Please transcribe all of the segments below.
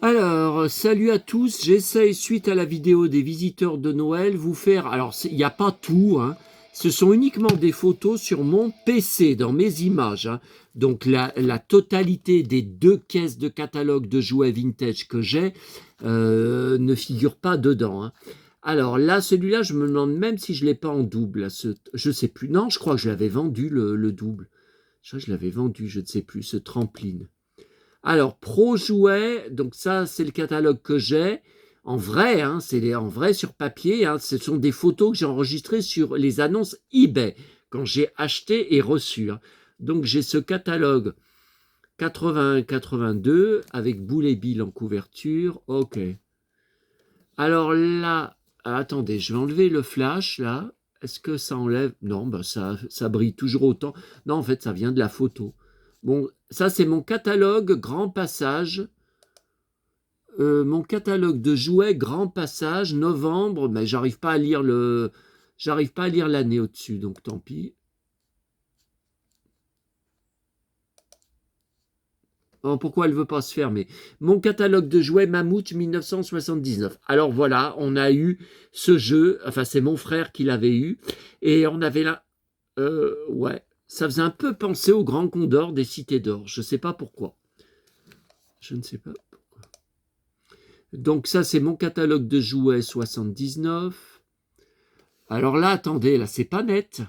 Alors, salut à tous, j'essaye suite à la vidéo des visiteurs de Noël vous faire, alors il n'y a pas tout, hein. Ce sont uniquement des photos sur mon PC, dans mes images, hein. Donc la totalité des 2 caisses de catalogue de jouets vintage que j'ai ne figure pas dedans, hein. Alors là, celui-là, je me demande même si je ne l'ai pas en double, là, je ne sais plus, non, je crois que je l'avais vendu le double, je crois que je l'avais vendu, je ne sais plus, ce trampoline. Alors, Pro Jouet, donc ça, c'est le catalogue que j'ai. En vrai, hein, c'est en vrai sur papier. Hein, ce sont des photos que j'ai enregistrées sur les annonces eBay quand j'ai acheté et reçu, hein. Donc, j'ai ce catalogue 81-82 avec Boule et Bill en couverture. Ok. Alors là, attendez, je vais enlever le flash là. Est-ce que ça enlève? Non, bah ça brille toujours autant. Non, en fait, ça vient de la photo. Bon, ça c'est mon catalogue Grand Passage. Mon catalogue de jouets Grand Passage, novembre, mais j'arrive pas à lire l'année au-dessus, donc tant pis. Oh, pourquoi elle ne veut pas se fermer? Mon catalogue de jouets Mammouth 1979. Alors voilà, on a eu ce jeu, enfin c'est mon frère qui l'avait eu, et on avait là, ouais, ça faisait un peu penser au Grand Condor des Cités d'Or, je ne sais pas pourquoi. Je ne sais pas. Donc ça c'est mon catalogue de jouets 79. Alors là, attendez, là c'est pas net.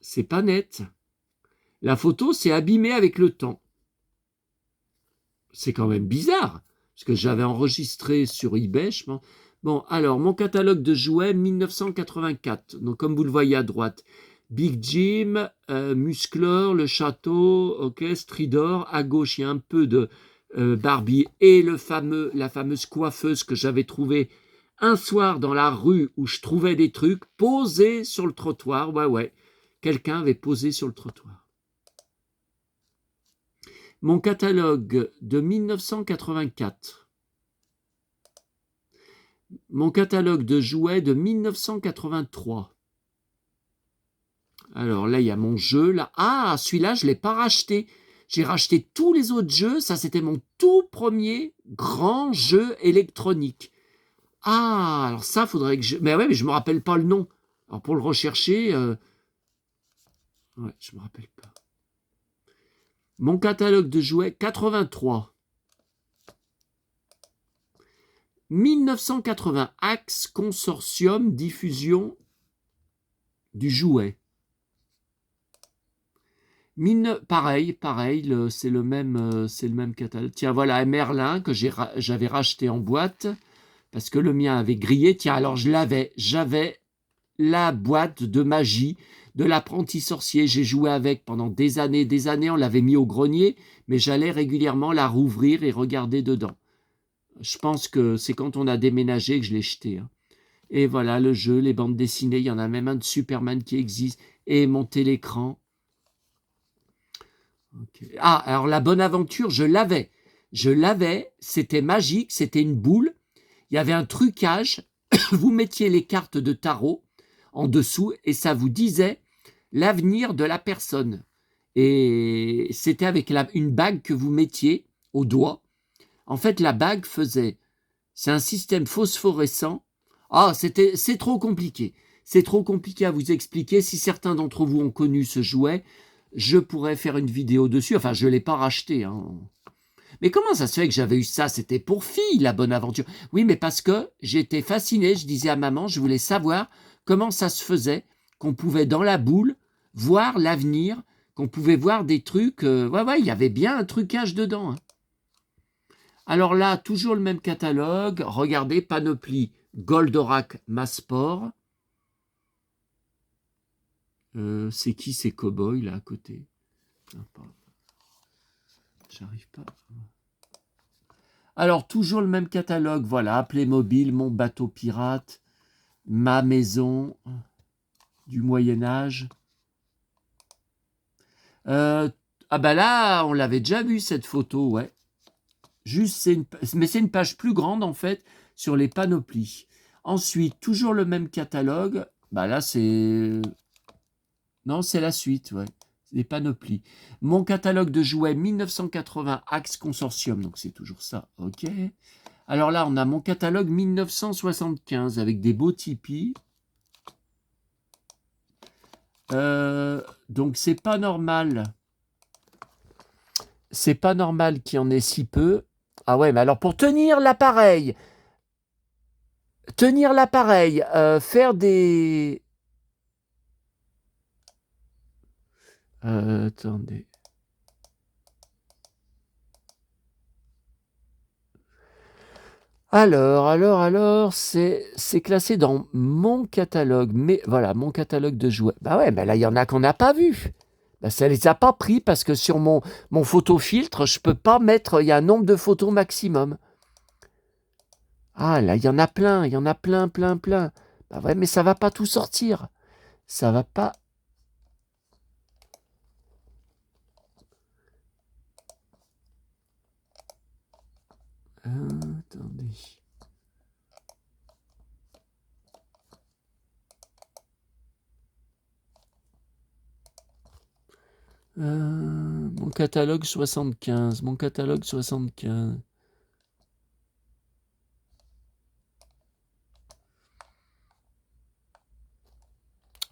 C'est pas net. La photo s'est abîmée avec le temps. C'est quand même bizarre, parce que j'avais enregistré sur eBay, je pense. Bon, alors, mon catalogue de jouets 1984. Donc, comme vous le voyez à droite, Big Jim, Musclor, le château, ok, Stridor. À gauche, il y a un peu de Barbie et la fameuse coiffeuse que j'avais trouvée un soir dans la rue où je trouvais des trucs posés sur le trottoir. Ouais, ouais. Quelqu'un avait posé sur le trottoir. Mon catalogue de 1984. Mon catalogue de jouets de 1983. Alors là, il y a mon jeu. Là. Ah, celui-là, je ne l'ai pas racheté. J'ai racheté tous les autres jeux. Ça, c'était mon tout premier grand jeu électronique. Ah, alors ça, faudrait que je... Mais ouais, mais je ne me rappelle pas le nom. Alors pour le rechercher... Ouais, je ne me rappelle pas. Mon catalogue de jouets 83. 1980, Axe Consortium Diffusion du jouet. Pareil, c'est le même catalogue. Tiens, voilà un Merlin que j'avais racheté en boîte parce que le mien avait grillé. Tiens, alors j'avais la boîte de magie de l'apprenti sorcier. J'ai joué avec pendant des années. On l'avait mis au grenier, mais j'allais régulièrement la rouvrir et regarder dedans. Je pense que c'est quand on a déménagé que je l'ai jeté, hein. Et voilà le jeu, les bandes dessinées. Il y en a même un de Superman qui existe et monter l'écran. Okay. Ah, alors la bonne aventure, je l'avais. C'était magique, c'était une boule. Il y avait un trucage. Vous mettiez les cartes de tarot en dessous et ça vous disait l'avenir de la personne. Et c'était avec une bague que vous mettiez au doigt. En fait, la bague faisait... C'est un système phosphorescent. Ah, c'est trop compliqué. C'est trop compliqué à vous expliquer. Si certains d'entre vous ont connu ce jouet, je pourrais faire une vidéo dessus. Enfin, je ne l'ai pas racheté, hein. Mais comment ça se fait que j'avais eu ça? C'était pour filles, la bonne aventure. Oui, mais parce que j'étais fasciné. Je disais à maman, je voulais savoir comment ça se faisait qu'on pouvait, dans la boule, voir l'avenir, qu'on pouvait voir des trucs. Ouais, il y avait bien un trucage dedans, hein. Alors là, toujours le même catalogue. Regardez, panoplie Goldorak Massport. C'est qui ces cow-boys là à côté? J'arrive pas. Alors, toujours le même catalogue. Voilà, Playmobil, Mon bateau pirate, Ma maison du Moyen-Âge. Ah bah là, on l'avait déjà vu cette photo, ouais. Juste, mais c'est une page plus grande en fait sur les panoplies. Ensuite, toujours le même catalogue. Bah là, c'est... Non, c'est la suite, ouais. des panoplies. Mon catalogue de jouets 1980 Axe Consortium, donc c'est toujours ça, ok. Alors là, on a mon catalogue 1975 avec des beaux tipis. Donc c'est pas normal. C'est pas normal qu'il y en ait si peu. Ah ouais, mais alors pour tenir l'appareil, faire des... attendez. Alors, c'est classé dans mon catalogue. Mais voilà, mon catalogue de jouets. Bah ouais, mais là, il y en a qu'on n'a pas vu. Bah, ça les a pas pris parce que sur mon photofiltre, je peux pas mettre, il y a un nombre de photos maximum. Ah là, il y en a plein, plein. Bah ouais, mais ça va pas tout sortir. Ça va pas. Attendez. Mon catalogue 75. Mon catalogue 75.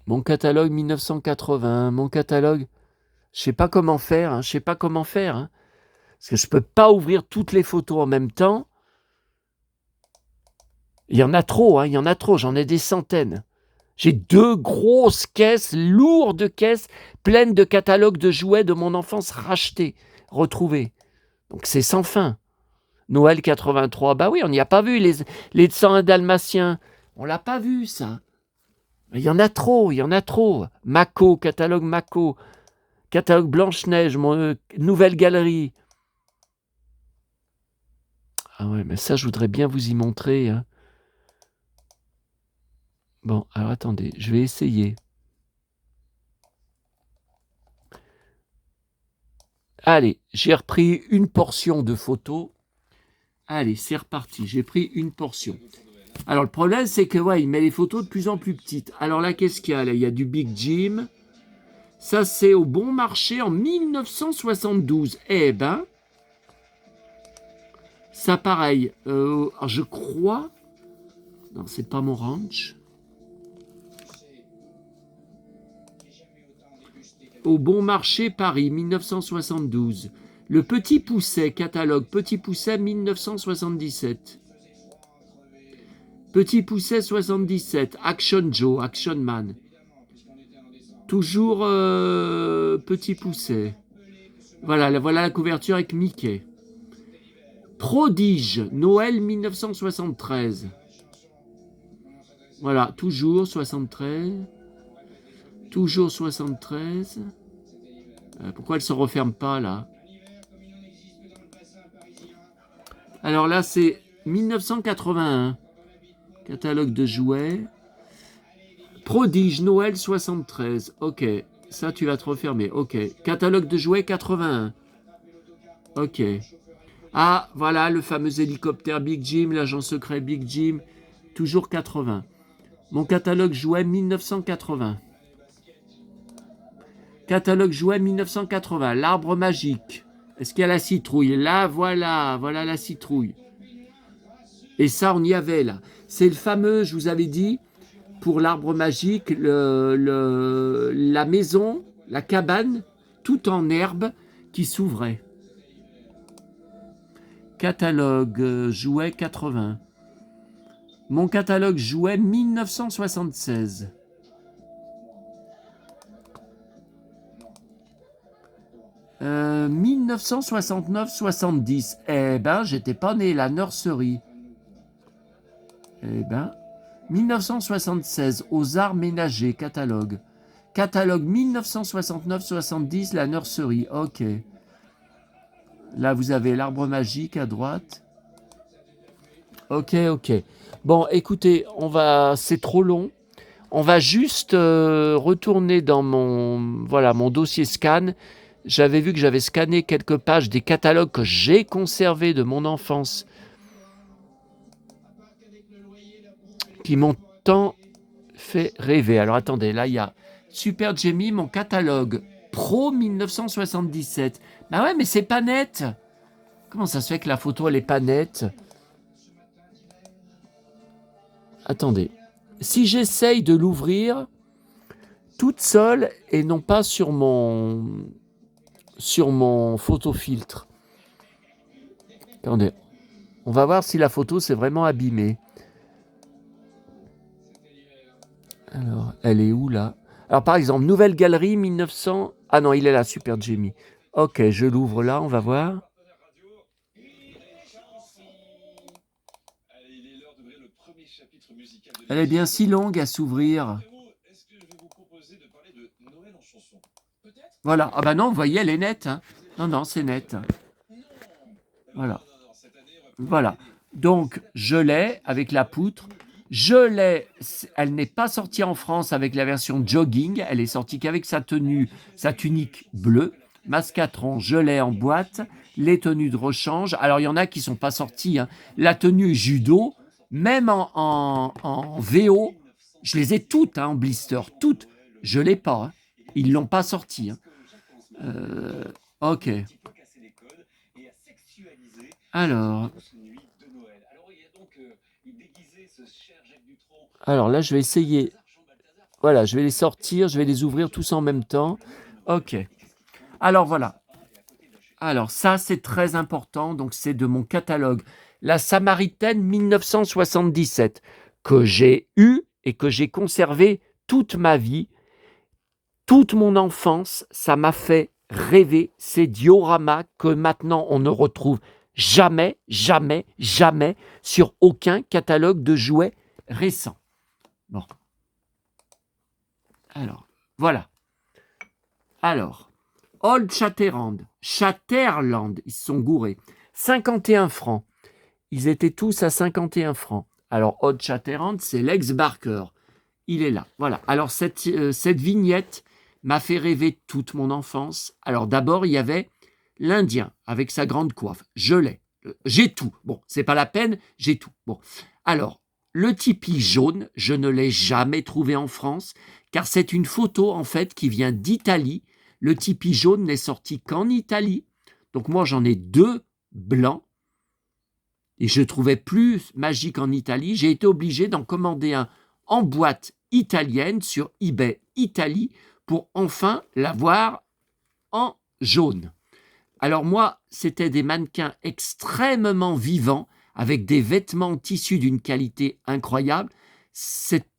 Mon catalogue 1980. Mon catalogue. Je sais pas comment faire. Hein, parce que je peux pas ouvrir toutes les photos en même temps. Il y en a trop. J'en ai des centaines. J'ai 2 grosses caisses, lourdes caisses, pleines de catalogues de jouets de mon enfance rachetés, retrouvés. Donc c'est sans fin. Noël 83, bah oui, on n'y a pas vu les 101 Dalmatiens. On l'a pas vu, ça. Il y en a trop. Mako, catalogue Mako. Catalogue Blanche-Neige, nouvelle galerie. Ah ouais, mais ça, je voudrais bien vous y montrer. Hein. Bon, alors attendez, je vais essayer. Allez, j'ai repris une portion de photos. Allez, c'est reparti, j'ai pris une portion. Alors le problème, c'est que ouais, il met les photos de plus en plus petites. Alors là, qu'est-ce qu'il y a là? Il y a du Big Jim. Ça, c'est au Bon Marché en 1972. Eh ben, ça pareil. Je crois... Non, c'est pas mon ranch. Au Bon Marché, Paris, 1972. Le Petit Pousset, catalogue Petit Pousset, 1977. Petit Pousset, 77. Action Joe, Action Man. Toujours Petit Pousset. Voilà la couverture avec Mickey. Prodige, Noël 1973. Voilà, toujours 73. Toujours 73. Pourquoi elle ne se referme pas, là? Alors là, c'est 1981. Catalogue de jouets. Prodige, Noël 73. Ok, ça, tu vas te refermer. Ok. Catalogue de jouets 81. Ok. Ah, voilà, le fameux hélicoptère Big Jim, l'agent secret Big Jim. Toujours 80. Mon catalogue jouet 1980. Catalogue jouet 1980. L'arbre magique. Est-ce qu'il y a la citrouille? Là, voilà la citrouille. Et ça, on y avait là. C'est le fameux, je vous avais dit, pour l'arbre magique, la maison, la cabane, tout en herbe, qui s'ouvrait. Catalogue jouet 80. Mon catalogue jouet 1976. Euh, 1969-70. Eh ben, j'étais pas né, la nurserie. Eh ben, 1976, aux arts ménagers, catalogue. Catalogue 1969-70, la nurserie. Ok. Là, vous avez l'arbre magique à droite. Ok. Bon, écoutez, c'est trop long. On va juste retourner dans mon dossier scan. J'avais vu que j'avais scanné quelques pages des catalogues que j'ai conservés de mon enfance qui m'ont tant fait rêver. Alors attendez, là il y a Super Jamie, mon catalogue Pro 1977. Bah ouais, mais c'est pas net. Comment ça se fait que la photo, elle est pas nette? Attendez. Si j'essaye de l'ouvrir toute seule et non pas sur mon photofiltre. Attendez. On va voir si la photo s'est vraiment abîmée. Alors, elle est où là? Alors, par exemple, nouvelle galerie 1900. Ah non, il est là, Super Jamie. Ok, je l'ouvre là, on va voir. Elle est bien si longue à s'ouvrir. Voilà. Ah bah non, vous voyez, elle est nette. Hein. Non, non, c'est net. Voilà. Voilà. Donc, je l'ai avec la poutre. Je l'ai. Elle n'est pas sortie en France avec la version jogging. Elle est sortie qu'avec sa tenue, sa tunique bleue. Mascatron, je l'ai en boîte. Les tenues de rechange. Alors, il y en a qui ne sont pas sorties. Hein. La tenue judo, même en VO, je les ai toutes hein, en blister. Toutes. Je ne l'ai pas. Hein. Ils ne l'ont pas sortie. Hein. Ok. Alors là, je vais essayer. Voilà, je vais les sortir, je vais les ouvrir tous en même temps. Ok. Alors voilà. Alors ça, c'est très important. Donc c'est de mon catalogue. La Samaritaine 1977 que j'ai eue et que j'ai conservée toute ma vie. Toute mon enfance, ça m'a fait rêver ces dioramas que maintenant on ne retrouve jamais, jamais, jamais sur aucun catalogue de jouets récent. Bon. Alors, voilà. Alors, Old Shatterhand, ils se sont gourés. 51 francs. Ils étaient tous à 51 francs. Alors, Old Shatterhand, c'est l'ex-Barker. Il est là. Voilà. Alors, cette vignette m'a fait rêver toute mon enfance. Alors, d'abord, il y avait l'Indien avec sa grande coiffe. Je l'ai. J'ai tout. Bon, c'est pas la peine, j'ai tout. Bon. Alors, le tipi jaune, je ne l'ai jamais trouvé en France, car c'est une photo, en fait, qui vient d'Italie. Le tipi jaune n'est sorti qu'en Italie. Donc, moi, j'en ai 2 blancs. Et je trouvais plus magique en Italie. J'ai été obligé d'en commander un en boîte italienne sur eBay Italie pour enfin l'avoir en jaune. Alors moi, c'était des mannequins extrêmement vivants avec des vêtements en tissu d'une qualité incroyable.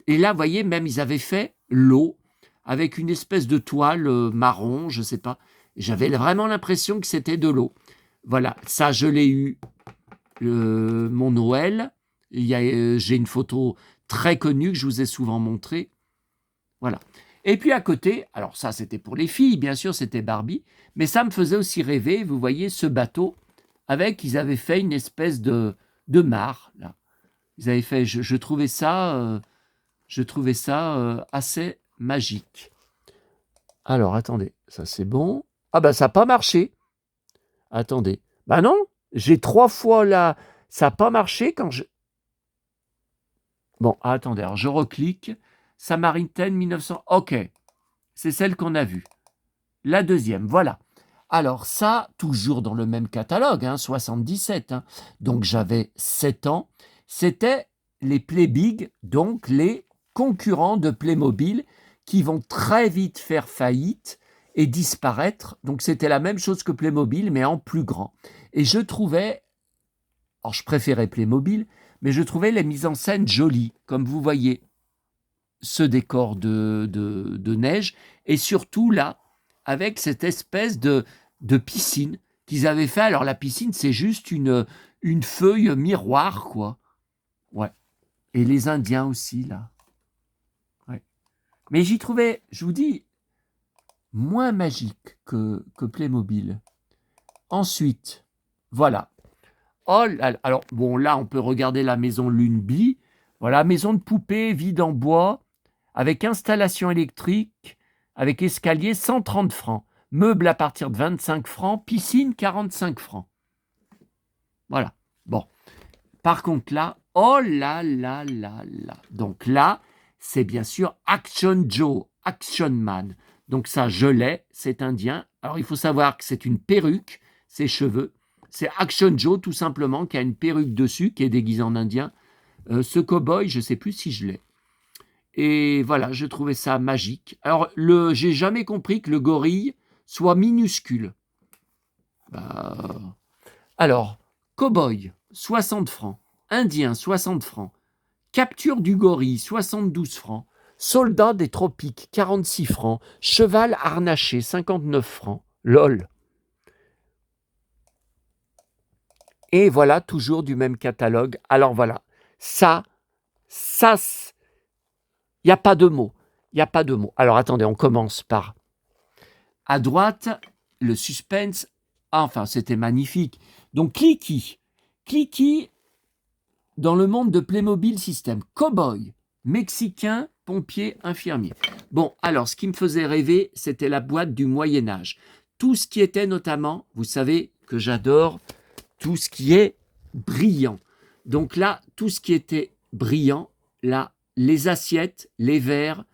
Et là, vous voyez, même ils avaient fait l'eau avec une espèce de toile marron, je ne sais pas. J'avais vraiment l'impression que c'était de l'eau. Voilà, ça je l'ai eu mon Noël. J'ai une photo très connue que je vous ai souvent montrée. Voilà. Et puis à côté, alors ça c'était pour les filles, bien sûr, c'était Barbie, mais ça me faisait aussi rêver, vous voyez, ce bateau avec, ils avaient fait une espèce de mare, là. Ils avaient fait, je trouvais ça assez magique. Alors, attendez, ça c'est bon. Ah bah ça n'a pas marché. Attendez. Bah non, j'ai 3 fois là, ça n'a pas marché quand je... Bon, attendez, alors je reclique. Samaritaine 1900. Ok, c'est celle qu'on a vue. La deuxième, voilà. Alors ça, toujours dans le même catalogue, hein, 77. Hein. Donc j'avais 7 ans. C'était les Playbig, donc les concurrents de Playmobil qui vont très vite faire faillite et disparaître. Donc c'était la même chose que Playmobil, mais en plus grand. Et je trouvais, alors je préférais Playmobil, mais je trouvais les mises en scène jolies, comme vous voyez ce décor de neige, et surtout là, avec cette espèce de piscine qu'ils avaient fait. Alors la piscine, c'est juste une feuille miroir, quoi. Ouais. Et les Indiens aussi, là. Ouais. Mais j'y trouvais, je vous dis, moins magique que Playmobil. Ensuite, voilà. Oh, alors, bon, là, on peut regarder la maison Luneby. Voilà, maison de poupée vide en bois, avec installation électrique, avec escalier, 130 francs. Meubles à partir de 25 francs, piscine, 45 francs. Voilà. Bon. Par contre, là, oh là là là là. Donc là, c'est bien sûr Action Joe, Action Man. Donc ça, je l'ai, c'est indien. Alors il faut savoir que c'est une perruque, ses cheveux. C'est Action Joe, tout simplement, qui a une perruque dessus, qui est déguisé en indien. Ce cow-boy, je ne sais plus si je l'ai. Et voilà, je trouvais ça magique. Alors, j'ai jamais compris que le gorille soit minuscule. Alors, cow-boy, 60 francs. Indien, 60 francs. Capture du gorille, 72 francs. Soldat des tropiques, 46 francs. Cheval harnaché, 59 francs. LOL. Et voilà, toujours du même catalogue. Alors voilà, ça, il n'y a pas de mots. Il n'y a pas de mots. Alors attendez, on commence par... À droite, le suspense. Enfin, c'était magnifique. Donc, Clicky. Clicky, dans le monde de Playmobil System. Cowboy, Mexicain, pompier, infirmier. Bon, alors, ce qui me faisait rêver, c'était la boîte du Moyen-Âge. Tout ce qui était notamment, vous savez que j'adore tout ce qui est brillant. Donc là, tout ce qui était brillant, là, les assiettes, les verres,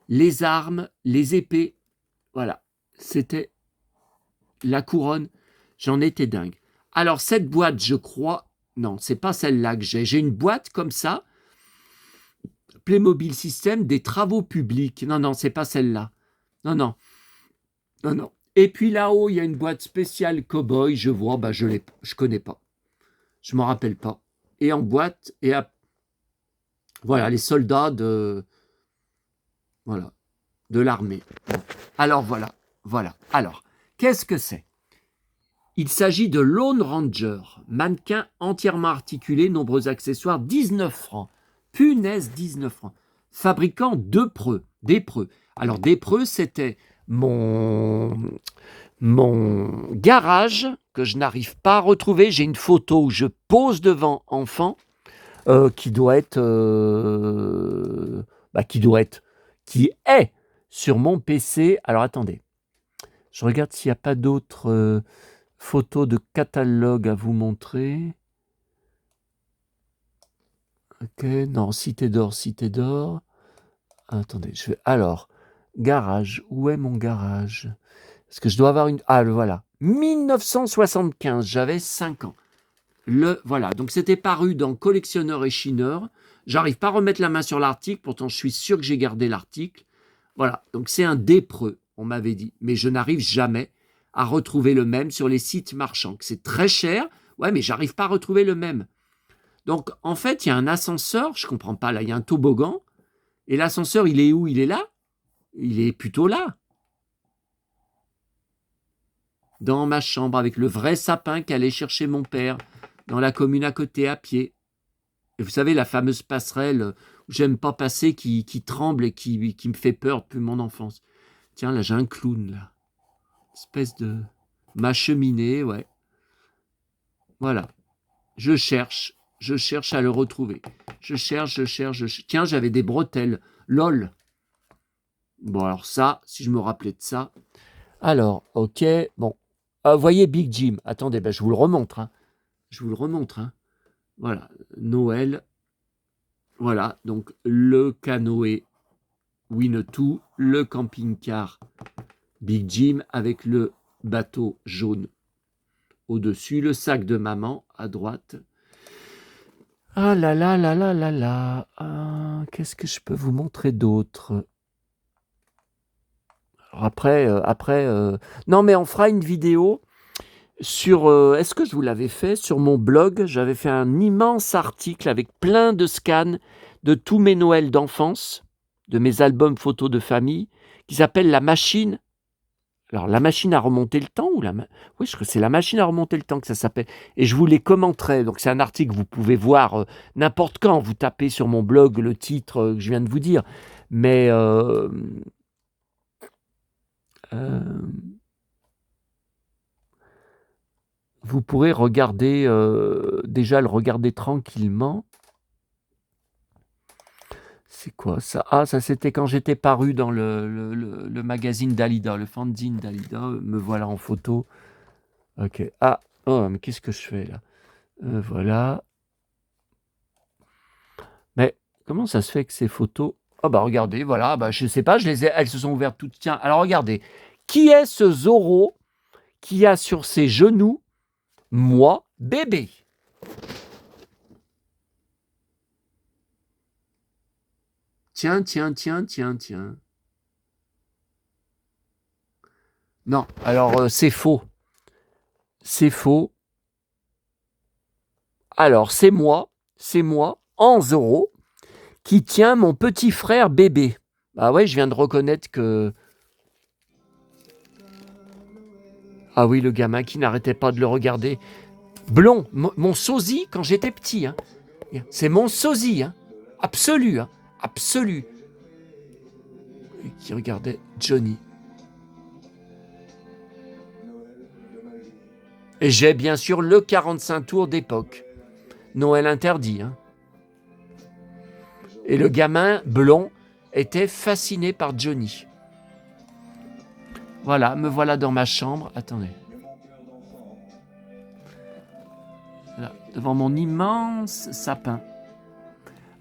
les armes, les épées, voilà, c'était la couronne. J'en étais dingue. Alors, cette boîte, je crois, non, c'est pas celle-là que j'ai. J'ai une boîte comme ça, Playmobil System, des travaux publics. Non, non, c'est pas celle-là. Non, non, non, non. Et puis là-haut, il y a une boîte spéciale Cowboy. Je vois, je connais pas. Je m'en rappelle pas. Et en boîte, voilà, les soldats de l'armée. Alors voilà. Alors, qu'est-ce que c'est? Il s'agit de Lone Ranger, mannequin entièrement articulé, nombreux accessoires, 19 francs. Punaise, 19 francs. Fabricant d'Épreux. Alors, d'Épreux, c'était mon garage que je n'arrive pas à retrouver. J'ai une photo où je pose devant enfant qui est sur mon PC. Alors, attendez. Je regarde s'il n'y a pas d'autres photos de catalogue à vous montrer. Ok, non, Cité d'Or. Attendez, alors, garage, où est mon garage? Parce que je dois avoir une... Ah, le voilà. 1975, j'avais 5 ans. Voilà, donc c'était paru dans Collectionneur et Chineur. J'arrive pas à remettre la main sur l'article, pourtant je suis sûr que j'ai gardé l'article. Voilà, donc c'est un D'Épreux, on m'avait dit. Mais je n'arrive jamais à retrouver le même sur les sites marchands. C'est très cher, ouais, mais j'arrive pas à retrouver le même. Donc, en fait, il y a un ascenseur, je comprends pas, là, il y a un toboggan, et l'ascenseur, il est où? Il est là? Il est plutôt là. Dans ma chambre, avec le vrai sapin qu'allait chercher mon père, dans la commune à côté, à pied. Et vous savez, la fameuse passerelle où j'aime pas passer, qui tremble et qui me fait peur depuis mon enfance. Tiens, là, j'ai un clown, là. Espèce de... Ma cheminée, ouais. Voilà. Je cherche à le retrouver. Je cherche. Tiens, j'avais des bretelles. LOL. Bon, alors ça, si je me rappelais de ça. Alors, ok, bon. Voyez Big Jim. Attendez, je vous le remontre. Hein. Voilà, Noël. Voilà, donc le canoë Winnetou, le camping-car Big Jim avec le bateau jaune au-dessus, le sac de maman à droite. Ah là là là là là là. Qu'est-ce que je peux vous montrer d'autre? Après, non mais on fera une vidéo sur... est-ce que je vous l'avais fait sur mon blog? J'avais fait un immense article avec plein de scans de tous mes Noëls d'enfance, de mes albums photos de famille, qui s'appelle La Machine. Alors, La Machine à remonter le temps, oui, je crois que c'est La Machine à remonter le temps que ça s'appelle. Et je vous les commenterai. Donc, c'est un article que vous pouvez voir n'importe quand. Vous tapez sur mon blog le titre que je viens de vous dire. Mais vous pourrez regarder, déjà le regarder tranquillement. C'est quoi ça? Ah, ça c'était quand j'étais paru dans le magazine Dalida, le fanzine Dalida. Me voilà en photo. Ok. Ah, oh, mais qu'est-ce que je fais là? Voilà. Mais comment ça se fait que ces photos... Ah bah regardez, voilà, bah je sais pas, elles se sont ouvertes toutes. Tiens, alors regardez, qui est ce Zorro qui a sur ses genoux moi bébé? Tiens, tiens, tiens, tiens, tiens. Non, alors c'est faux. C'est faux. Alors c'est moi, en Zorro, qui tient mon petit frère bébé. Ah ouais, je viens de reconnaître que... Ah oui, le gamin qui n'arrêtait pas de le regarder. Blond, mon sosie quand j'étais petit. Hein. C'est mon sosie, hein. Absolu, hein. Absolu. Et qui regardait Johnny. Et j'ai bien sûr le 45 tours d'époque. Noël interdit. Hein. Et le gamin blond était fasciné par Johnny. Voilà, me voilà dans ma chambre. Attendez. Là, devant mon immense sapin.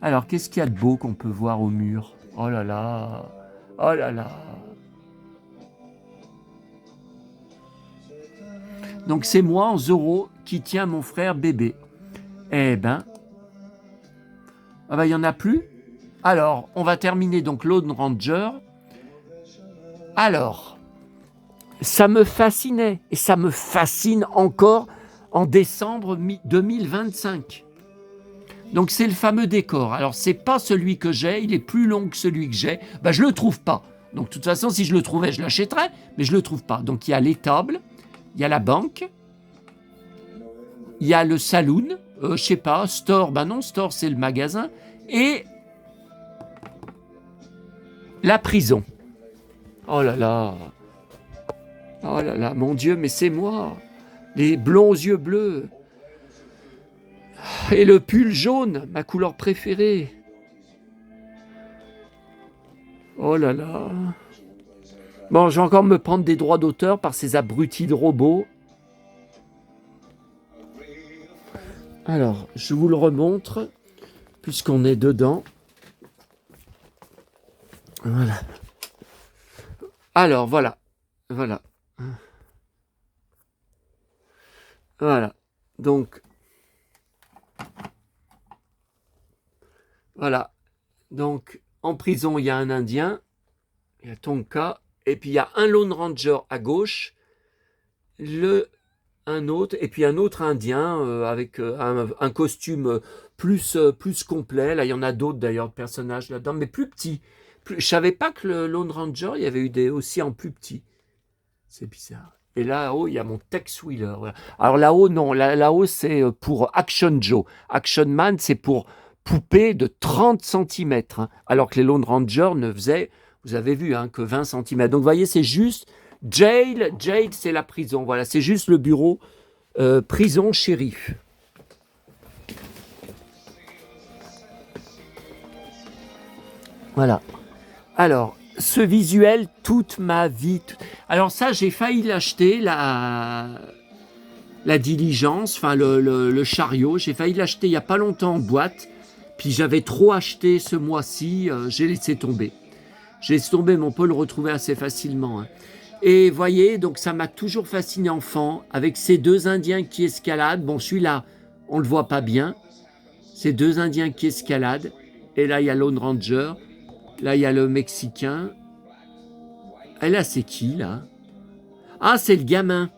Alors, qu'est-ce qu'il y a de beau qu'on peut voir au mur? Oh là là. Oh là là. Donc, c'est moi, en Zorro, qui tient mon frère bébé. Eh ben, il n'y en a plus. Alors, on va terminer donc Lone Ranger. Alors, ça me fascinait et ça me fascine encore en décembre 2025. Donc c'est le fameux décor. Alors c'est pas celui que j'ai, il est plus long que celui que j'ai. Ben, je le trouve pas. Donc de toute façon, si je le trouvais, je l'achèterais, mais je le trouve pas. Donc il y a l'étable, il y a la banque, il y a le saloon, je sais pas, store, ben non, store c'est le magasin, et la prison. Oh là là, mon Dieu, mais c'est moi, les blonds aux yeux bleus, et le pull jaune, ma couleur préférée. Oh là là. Bon, je vais encore me prendre des droits d'auteur par ces abrutis de robots. Alors, je vous le remontre, puisqu'on est dedans. Voilà. Alors, voilà. Voilà. Voilà. Donc, voilà. Donc, en prison, il y a un Indien, il y a Tonka, et puis il y a un Lone Ranger à gauche, un autre, et puis un autre Indien avec un costume plus complet. Là, il y en a d'autres d'ailleurs, de personnages là-dedans, mais plus petits. Je savais pas que le Lone Ranger, il y avait eu aussi en plus petit. C'est bizarre. Et là-haut, il y a mon Tex Wheeler. Voilà. Alors là-haut, non. Là-haut, c'est pour Action Joe. Action Man, c'est pour poupée de 30 cm. Hein, alors que les Lone Rangers ne faisaient, vous avez vu, hein, que 20 cm. Donc, vous voyez, c'est juste jail, c'est la prison. Voilà, c'est juste le bureau prison shérif. Voilà. Alors, ce visuel, toute ma vie. Alors ça, j'ai failli l'acheter, la diligence, enfin le chariot. J'ai failli l'acheter il n'y a pas longtemps en boîte. Puis j'avais trop acheté ce mois-ci, j'ai laissé tomber. J'ai laissé tomber, mais on peut le retrouver assez facilement. Hein. Et voyez, donc ça m'a toujours fasciné enfant, avec ces deux Indiens qui escaladent. Bon, celui-là, on ne le voit pas bien. Ces deux Indiens qui escaladent. Et là, il y a Lone Ranger. Là, il y a le Mexicain. Et là, c'est qui, là? Ah, c'est le gamin.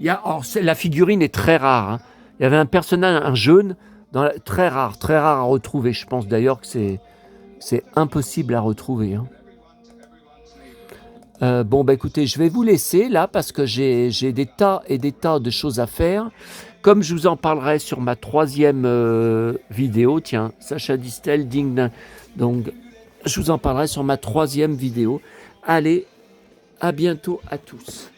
La figurine est très rare. Hein. Il y avait un personnage, un jeune, très rare à retrouver. Je pense d'ailleurs que c'est impossible à retrouver. Hein. Bon, bah écoutez, je vais vous laisser là parce que j'ai des tas et des tas de choses à faire. Comme je vous en parlerai sur ma 3e vidéo, tiens, Sacha Distel, digne. Donc, je vous en parlerai sur ma 3e vidéo. Allez, à bientôt à tous.